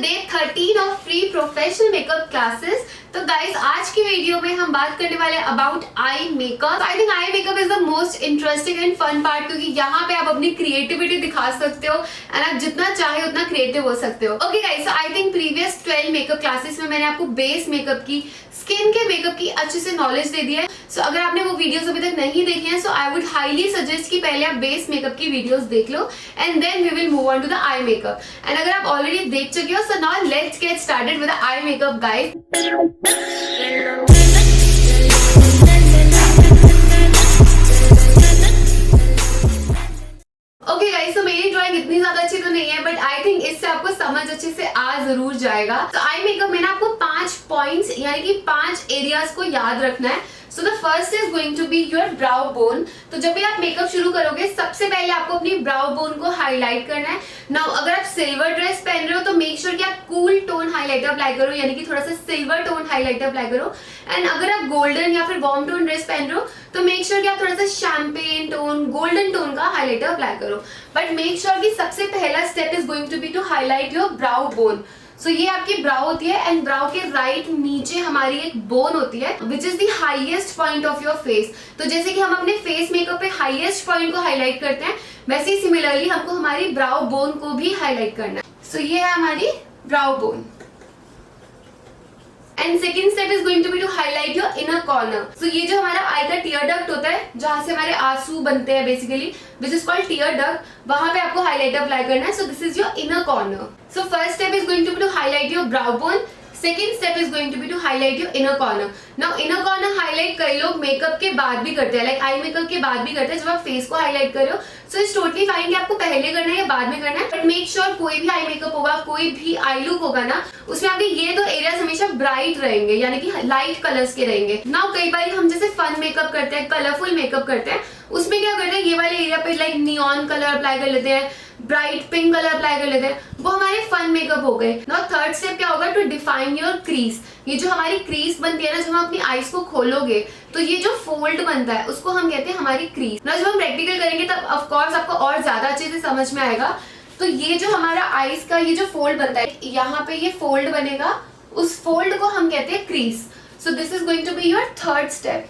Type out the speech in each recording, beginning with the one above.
Day 13 of free professional makeup classes. तो guys आज की वीडियो में हम बात करने वाले हैं about eye makeup. I think eye makeup is the most interesting and fun part, क्योंकि यहाँ पे आप अपनी क्रिएटिविटी दिखा सकते हो एंड आप जितना चाहे उतना क्रिएटिव हो सकते हो। Okay guys, so I think previous 12 makeup classes में मैंने आपको बेस मेकअप की, स्किन के मेकअप की अच्छे से नॉलेज दे दी है। सो अगर आपने वो वीडियोस अभी तक नहीं देखी हैं, so I would highly suggest कि पहले आप बेस मेकअप की वीडियोस देख लो and then we will move on to the eye makeup. And अगर आप ऑलरेडी देख चुके हो, so now let's get started with the eye makeup guys. Okay guys, तो मेरी ड्राइंग इतनी ज्यादा अच्छी तो नहीं है, बट आई थिंक इससे आपको समझ अच्छे से आ जरूर जाएगा। तो आई मेकअप में ना आपको 5 पॉइंट्स यानी कि 5 एरियाज को याद रखना है। So the first is going to be your brow bone. तो जब भी आप मेकअप शुरू करोगे, सबसे पहले आपको अपनी ब्राउ बोन को हाईलाइट करना है। नाउ अगर आप सिल्वर ड्रेस पहन रहे हो तो मेक श्योर कि आप कूल टोन हाईलाइटर अप्लाई करो, यानी कि थोड़ा सा सिल्वर टोन हाईलाइटर अप्लाई करो। एंड अगर आप गोल्डन या फिर वार्म टोन ड्रेस पहन रहे हो तो मेक श्योर कि आप थोड़ा सा शैम्पेन टोन, गोल्डन टोन का हाईलाइटर अप्लाई करो। बट मेक श्योर कि सबसे पहला step is going to be to highlight your brow bone. So ये आपकी ब्राउ होती है एंड ब्राउ के राइट नीचे हमारी एक बोन होती है which is the highest point of your face. तो जैसे कि हम अपने फेस मेकअप पे हाईएस्ट पॉइंट को हाईलाइट करते हैं, वैसे ही सिमिलरली हमको हमारी ब्राउ बोन को भी हाईलाइट करना है। सो ये है हमारी brow bone. And second step is going to be to highlight your inner corner. So ये जो हमारा आई का टीयर डक्ट होता है, जहां से हमारे आंसू बनते हैं basically, which is called tear duct, वहां पे आपको हाईलाइटर अप्लाई करना है। So this is your inner corner. So first step is going to be to highlight your brow bone, second step is going to be to highlight your inner corner. Now inner corner highlight कई लोग makeup के बाद भी करते हैं, like eye makeup के बाद भी करते हैं। जब आप फेस को हाईलाइट कर रहे हो, सो इट्स टोटली फाइन कि आपको पहले करना है या बाद में करना है, बट मेक श्योर कोई भी आई मेकअप होगा, कोई भी आई लुक होगा ना, उसमें आपके ये दो एरियाज हमेशा ब्राइट रहेंगे, यानी कि लाइट कलर्स के रहेंगे। नाउ कई बार हम जैसे फन मेकअप करते हैं, कलरफुल मेकअप करते हैं, उसमें क्या करते हैं, ये वाले एरिया पे लाइक नियॉन कलर अप्लाई कर लेते हैं, ब्राइट पिंक कलर अप्लाई कर लेते हैं, वो हमारे फन मेकअप हो गए। नाउ थर्ड स्टेप क्या होगा, टू डिफाइन योर क्रीज। ये जो हमारी क्रीज बनती है ना, जब हम अपनी आईज को खोलोगे तो ये जो फोल्ड बनता है उसको हम कहते हैं हमारी क्रीज। ना जब हम प्रैक्टिकल करेंगे तब ऑफ कोर्स आपको और ज्यादा अच्छे से समझ में आएगा। तो ये जो हमारा आईज का ये जो फोल्ड बनता है, यहाँ पे ये फोल्ड बनेगा, उस फोल्ड को हम कहते हैं crease. So this is going to be your third step.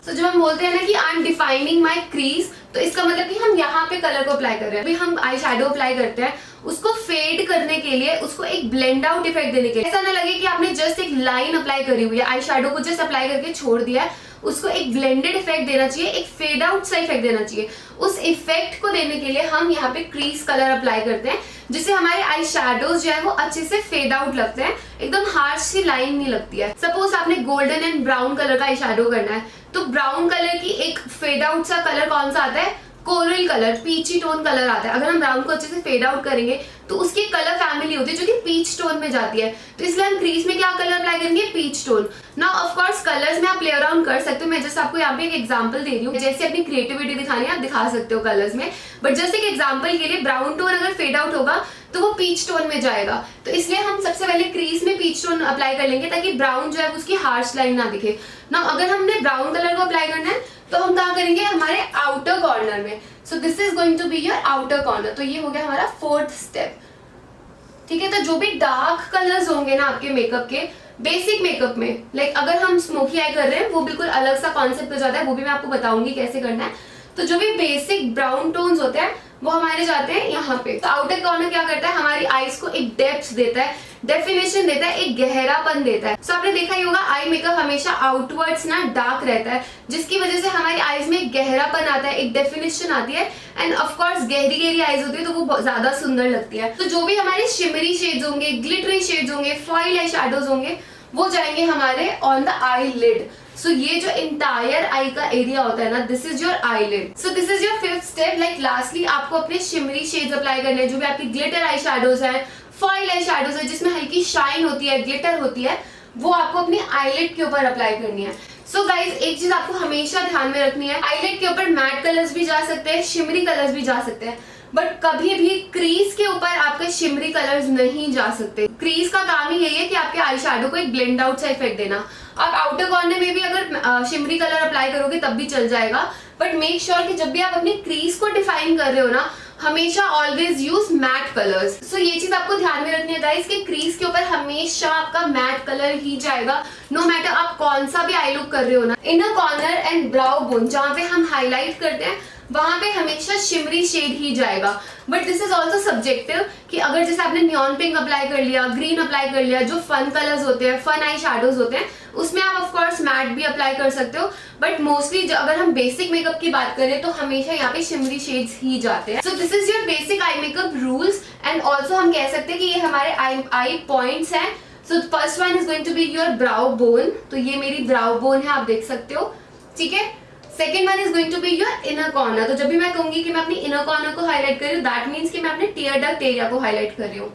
तो जब हम बोलते हैं ना कि I am defining my crease, तो इसका मतलब कि हम यहाँ पे कलर को अप्लाई कर रहे हैं। अभी हम आई शैडो अप्लाई करते हैं, उसको फेड करने के लिए, उसको एक ब्लेंड आउट इफेक्ट देने के लिए, ऐसा ना लगे कि आपने जस्ट एक लाइन अप्लाई करी हुई है, आई शैडो को जस्ट अप्लाई करके छोड़ दिया है, उसको एक ब्लेंडेड इफेक्ट देना चाहिए, एक फेड आउट सा इफेक्ट देना चाहिए। उस इफेक्ट को देने के लिए हम यहाँ पे क्रीज कलर अप्लाई करते हैं, जिससे हमारे आई शैडोज जो है वो अच्छे से फेड आउट लगते हैं, एकदम हार्श सी लाइन नहीं लगती है। सपोज आपने गोल्डन एंड ब्राउन कलर का आई शैडो करना है, तो ब्राउन कलर की एक फेड आउट सा कलर कौन सा आता है, कोरल कलर, पीची टोन कलर आता है। अगर हम ब्राउन को अच्छे से फेड आउट करेंगे तो उसकी कलर फैमिली होती है जो कि पीच टोन में जाती है, तो इसलिए हम क्रीज में क्या कलर अप्लाई करेंगे, peach tone. Now of course colours में आप प्ले अराउंड कर सकते हो, मैं जस्ट आपको यहाँ पे एक एग्जांपल दे रही हूँ, जैसे अपनी क्रिएटिविटी दिखानी है आप दिखा सकते हो कलर्स में, बट जस्ट एक एग्जांपल के लिए ब्राउन टोन अगर फेड आउट होगा तो वो पीच टोन में जाएगा, तो इसलिए हम सबसे पहले क्रीज में पीच टोन अप्लाई कर लेंगे ताकि ब्राउन जो है उसकी हार्श लाइन ना दिखे। नाउ अगर हमने ब्राउन कलर को अप्लाई करना है तो हम कहाँ करेंगे, हमारे आउटर कॉर्नर में। So this is going to be your outer corner. तो ये हो गया हमारा फोर्थ स्टेप, ठीक है। तो जो भी डार्क कलर्स होंगे ना आपके मेकअप के, बेसिक मेकअप में, लाइक अगर हम स्मोकी आई कर रहे हैं वो बिल्कुल अलग सा कॉन्सेप्ट हो जाता है, वो भी मैं आपको बताऊंगी कैसे करना है। तो जो भी बेसिक ब्राउन टोन्स होते हैं वो हमारे जाते हैं यहाँ पे। तो आउटर कॉर्नर क्या करता है, हमारी आईज को एक डेप्थ देता है, डेफिनेशन देता है, एक गहरापन देता है। सो आपने देखा ही होगा आई मेकअप हमेशा आउटवर्ड्स ना डार्क रहता है, जिसकी वजह से हमारी आईज में एक गहरापन आता है, एक डेफिनेशन आती है, एंड ऑफ कोर्स गहरी गहरी आईज होती है तो वो ज्यादा सुंदर लगती है। तो जो भी हमारे शिमरी शेड्स होंगे, ग्लिटरी शेड्स होंगे, फॉइल आई शैडोज होंगे, वो जाएंगे हमारे on the eye lid. So ये जो इंटायर आई का एरिया होता है ना, this is your eye lid. So this is your fifth step. Like lastly आपको अपने शिमरी शेड्स अप्लाई करने हैं, जो भी आपकी ग्लिटर आई शैडोज है, फॉइल आई शैडोज है, जिसमें हल्की शाइन होती है, ग्लिटर होती है, वो आपको अपनी आईलिड के ऊपर अप्लाई करनी है। सो गाइज एक चीज आपको हमेशा ध्यान में रखनी है, आईलिड के ऊपर मैट कलर्स भी जा सकते हैं, शिमरी कलर्स भी जा सकते हैं, बट कभी भी क्रीज के ऊपर आपके शिमरी कलर्स नहीं जा सकते। क्रीज का काम ही यही है कि आपके आई शैडो को एक ब्लेंड आउट सा इफेक्ट देना। आप आउटर कॉर्नर में भी अगर शिमरी कलर अप्लाई करोगे तब भी चल जाएगा, बट मेक श्योर कि जब भी आप अपनी क्रीज को डिफाइन कर रहे हो ना, हमेशा ऑलवेज यूज मैट कलर्स। सो ये चीज आपको ध्यान में रखनी है गाइस कि क्रीज के ऊपर हमेशा आपका मैट कलर ही जाएगा, नो मैटर आप कौन सा भी आई लुक कर रहे हो ना। Inner corner and brow bone जहाँ पे हम हाईलाइट करते हैं वहां पे हमेशा शिमरी शेड ही जाएगा। But this is also subjective कि अगर जैसे आपने नियॉन पिंक अप्लाई कर लिया, ग्रीन अप्लाई कर लिया, जो फन कलर्स होते हैं, फन आई शैडोज होते हैं, उसमें आप ऑफ कोर्स मैट भी अप्लाई कर सकते हो। बट मोस्टली अगर हम बेसिक मेकअप की बात करें तो हमेशा यहाँ पे शिमरी शेड्स ही जाते हैं। सो this is your basic eye makeup rules and also हम कह सकते हैं कि ये हमारे आई पॉइंट्स हैं। So first one is going to be your brow bone, तो ये मेरी ब्राउ बोन है, आप देख सकते हो, ठीक है। Second one is going to be your inner corner, तो जब भी मैं कहूंगी कि मैं अपनी इनर कॉर्नर को हाईलाइट कर रही हूँ दैट मीन्स कि मैं अपने टीयर डक्ट एरिया को हाईलाइट कर रही हूँ।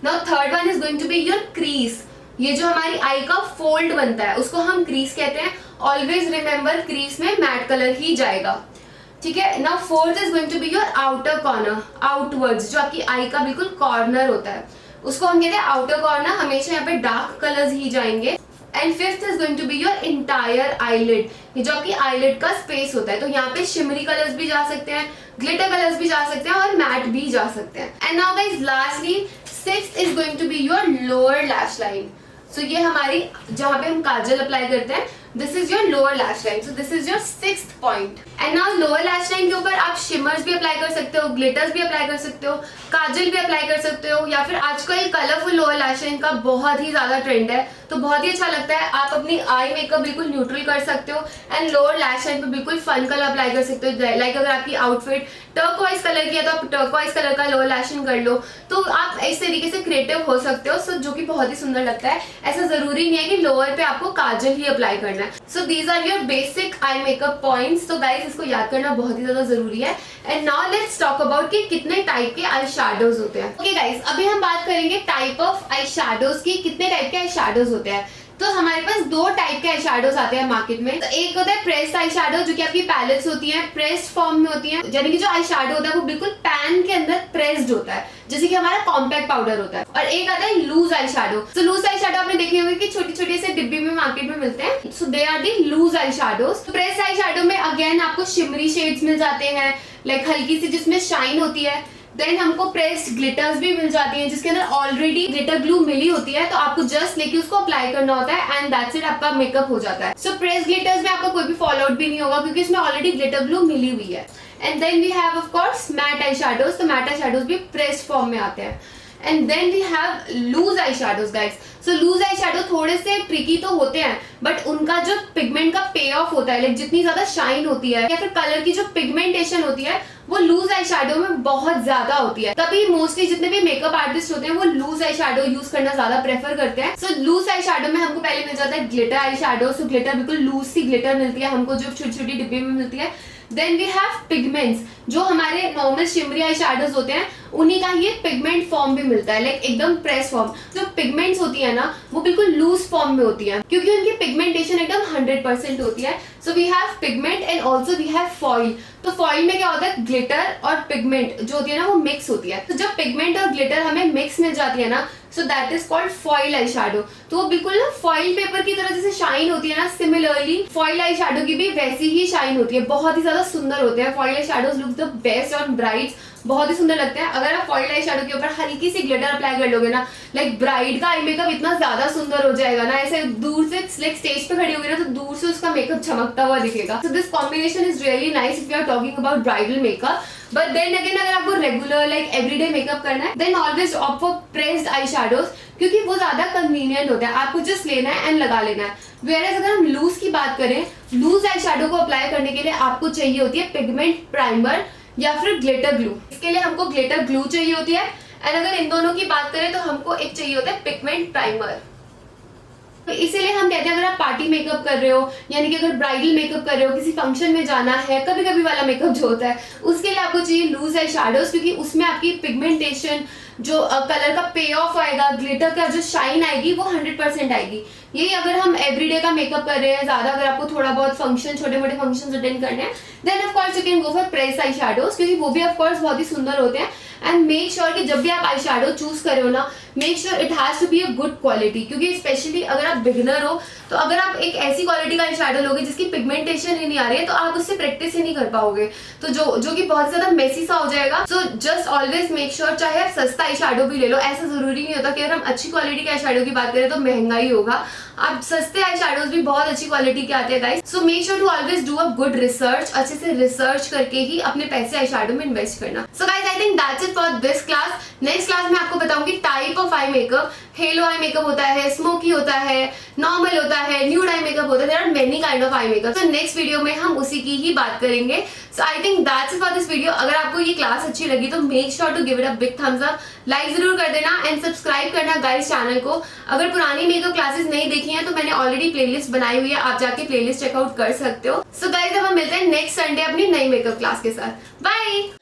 Now third one is going to be your crease, ये जो हमारी आई का फोल्ड बनता है उसको हम क्रीज कहते हैं। ऑलवेज रिमेंबर क्रीज में मैट कलर ही जाएगा, ठीक है। Now fourth is going to be your outer corner, outwards जो आपकी आई का बिल्कुल कॉर्नर होता है उसको हम कहते हैं आउटर कॉर्नर, हमेशा यहाँ पे डार्क कलर्स ही जाएंगे। And fifth is going to be your entire eyelid, ये जो आपकी आईलिड का स्पेस होता है, तो यहाँ पे शिमरी कलर्स भी जा सकते हैं, ग्लिटर कलर्स भी जा सकते हैं और मैट भी जा सकते हैं। And now guys lastly sixth is going to be your lower lash line. So ये हमारी जहां पे हम काजल अप्लाई करते हैं, this is your lower lash line, so this is your sixth point. And now lower lash line के ऊपर आप शिमर्स भी अप्लाई कर सकते हो, ग्लिटर्स भी अप्लाई कर सकते हो, काजल भी अप्लाई कर सकते हो, या फिर आजकल कलरफुल लोअर लैश लाइन का बहुत ही ज्यादा ट्रेंड है तो बहुत ही अच्छा लगता है। आप अपनी आई मेकअप बिल्कुल न्यूट्रल कर सकते हो एंड लोअर लैश लाइन पे बिल्कुल फन कलर अप्लाई कर सकते हो। लाइक अगर आपकी आउटफिट टर्कोइज कलर की है तो आप टर्कोइज कलर का लोअर लैश लाइन कर लो, तो आप इस तरीके से क्रिएटिव हो सकते हो। सो जो कि बहुत ही सुंदर लगता है। ऐसा जरूरी नहीं है कि लोअर पे आपको काजल ही अप्लाई करना है। So these are your basic eye makeup points. तो गाइस इसको याद करना बहुत ही ज्यादा जरूरी है। And now let's talk about कि कितने टाइप के आई शैडोज होते हैं। ओके गाइस, अभी हम बात करेंगे टाइप ऑफ आई शैडोज की, कितने टाइप के आई शैडोज होते हैं। तो हमारे पास दो टाइप के आई शैडोज आते हैं मार्केट में। तो एक होता है प्रेस्ड आई शैडो, जो कि आपकी पैलेट्स होती हैं, प्रेस्ड फॉर्म में होती हैं, यानी कि जो आई शैडो होता है वो बिल्कुल पैन के अंदर प्रेस्ड होता है, जैसे कि हमारा कॉम्पैक्ट पाउडर होता है। और एक आता है लूज आई शैडो। तो लूज आई शैडो आपने देखे होंगे कि छोटी छोटी से डिब्बी में मार्केट में मिलते हैं। So they are the loose eye shadows. तो प्रेस्ड आई शैडो में अगेन आपको शिमरी शेड्स मिल जाते हैं, लाइक हल्की सी जिसमें शाइन होती है। देन हमको प्रेस्ड ग्लिटर्स भी मिल जाती हैं जिसके अंदर ऑलरेडी ग्लिटर ग्लू मिली होती है, तो आपको जस्ट लेके उसको अप्लाई करना होता है एंड दैट्स इट, आपका मेकअप हो जाता है। सो प्रेस्ड ग्लिटर्स में आपका कोई भी फॉल आउट भी नहीं होगा क्योंकि इसमें ऑलरेडी ग्लिटर ग्लू मिली हुई है। And then we have of course matte eye shadows. तो मैट आई शैडोज भी प्रेस्ड फॉर्म में आते हैं। And then we have loose eye shadows guys. So loose eye shadow थोड़े से ट्रिकी तो होते हैं बट उनका जो पिगमेंट का पे ऑफ होता है, लाइक जितनी ज्यादा शाइन होती है या फिर कलर की जो पिगमेंटेशन होती है वो लूज आई शैडो में बहुत ज्यादा होती है। तभी मोस्टली जितने भी मेकअप आर्टिस्ट होते हैं वो लूज आई शैडो यूज करना ज्यादा प्रेफर करते हैं। सो लूज आई शैडो में हमको पहले मिल जाता है ग्लिटर आई शैडो। सो ग्लिटर बिल्कुल लूज सी ग्लिटर मिलती है हमको, जो छोटी छोटी डिब्बे में मिलती है। देन वी हैव पिगमेंट्स, जो हमारे नॉर्मल शिमरी आई शैडोज होते हैं उन्हीं का ये पिगमेंट फॉर्म भी मिलता है, लाइक एकदम प्रेस फॉर्म। जो पिगमेंट्स होती है ना वो बिल्कुल लूज फॉर्म में होती है क्योंकि उनकी पिगमेंटेशन एकदम 100% होती है। So we have pigment and also we have foil. तो फॉइल में क्या होता है, ग्लिटर और पिगमेंट जो होती है ना वो मिक्स होती है। तो जब पिगमेंट और ग्लिटर हमें मिक्स मिल जाती है ना, so that is called foil eye shadow. तो वो बिल्कुल ना फॉइल पेपर की तरह जैसे शाइन होती है ना, सिमिलरली फॉइल आई शैडो की भी वैसी ही शाइन होती है। बहुत ही ज्यादा सुंदर होते हैं foil eye shadows, look the best on brides, बहुत ही सुंदर लगते हैं। अगर आप फॉइल आई शैडो के ऊपर हल्की सी ग्लिटर अप्लाई कर लोगे ना, लाइक ब्राइड का आई मेकअप इतना ज्यादा सुंदर हो जाएगा ना, ऐसे दूर से लाइक स्टेज पे खड़ी होगी ना तो दूर से उसका मेकअप चमकता हुआ दिखेगा। So this combination is really nice if you are talking about bridal makeup. But then again अगर आपको रेगुलर लाइक एवरीडे मेकअप करना है then always opt for pressed eye shadows, क्योंकि वो ज्यादा कन्वीनियंट होता है, आपको जस्ट लेना है एंड लगा लेना है। वेयरएज अगर हम लूज की बात करें, लूज आई शैडो को अप्लाई करने के लिए आपको चाहिए होती है पिगमेंट प्राइमर या फिर ग्लिटर ग्लू। इसके लिए हमको ग्लिटर ग्लू चाहिए होती है। एंड अगर इन दोनों की बात करें तो हमको एक चाहिए होता है पिगमेंट प्राइमर। तो इसीलिए हम कहते हैं अगर आप पार्टी मेकअप कर रहे हो, यानी कि अगर ब्राइडल मेकअप कर रहे हो, किसी फंक्शन में जाना है, कभी कभी वाला मेकअप जो होता है, उसके लिए आपको चाहिए लूज आई शैडोज, क्योंकि उसमें आपकी पिगमेंटेशन जो कलर का पे ऑफ आएगा, ग्लिटर का जो शाइन आएगी वो 100% आएगी। यही अगर हम एवरीडे का मेकअप कर रहे हैं ज्यादा, अगर आपको थोड़ा बहुत फंक्शन, छोटे मोटे फंक्शन अटेंड करने हैं, then of course you can go for press eye shadows, क्योंकि वो भी ऑफ कोर्स बहुत ही सुंदर होते हैं एंड मेक श्योर कि जब भी आप आई शेडो चूज करे हो ना, make sure it has to be a good quality, क्योंकि स्पेशली अगर आप बिगिनर हो तो अगर आप एक ऐसी क्वालिटी का आई शेडो लोगे जिसकी पिगमेंटेशन ही नहीं आ रही है तो आप उससे प्रैक्टिस ही नहीं कर पाओगे, तो जो कि बहुत ज्यादा मेसी सा हो जाएगा। So just always make sure, चाहे आप सस्ता आई शेडो भी ले लो, ऐसा जरूरी नहीं होता कि अगर हम अच्छी क्वालिटी के आई शेडो की बात करें तो महंगा ही होगा, आप सस्ते आई शेडोज भी बहुत अच्छी क्वालिटी के आते हैं guys. So make sure to always do a good research, अच्छे से रिसर्च करके ही अपने पैसे आई शेडो में इन्वेस्ट करना। So guys I think that's it for this class. Next class में आपको बताऊंगी type of eye makeup. Hello I makeup होता है, स्मोकी होता है, नॉर्मल होता है, न्यूड आई मेकअप होता है, there are many kind of eye makeup. तो नेक्स्ट वीडियो में हम उसी की ही बात करेंगे। So I think that's it for this video. अगर आपको ये क्लास अच्छी लगी तो make sure to give it a big thumbs up, like जरूर कर देना एंड सब्सक्राइब करना गाइस चैनल को। अगर पुरानी मेकअप क्लासेस नहीं देखी हैं तो मैंने ऑलरेडी प्लेलिस्ट बनाई हुई है, आप जाके प्लेलिस्ट चेकआउट कर सकते हो। सो गाइस अब हम मिलते हैं नेक्स्ट संडे अपनी नई मेकअप क्लास के साथ। बाय।